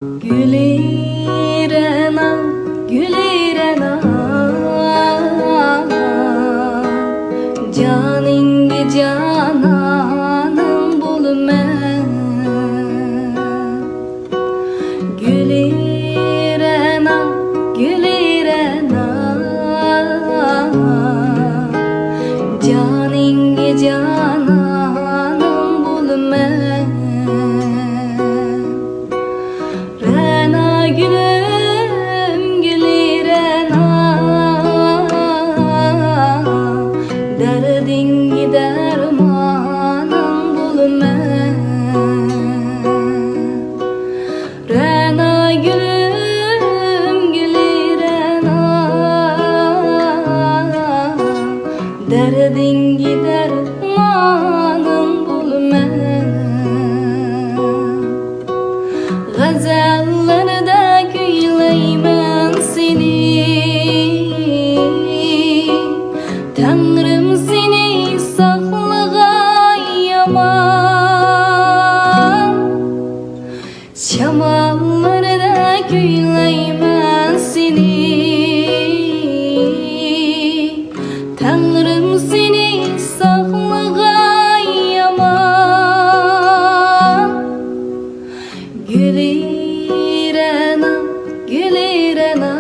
Gülirena, gülirena, canınge cananım bulma. Gülirena, gülirena, canınge cananım bulma. Gülüm gülirena, derdin dermanım bulma. Rena gülüm gülirena, derdin dermanım bulma. Gazellarda güyleymen seni, Tanrım seni saklığa yaman. Şamallarda güyleymen seni, Tanrım seni saklığa yaman. Gülirena, gülirena,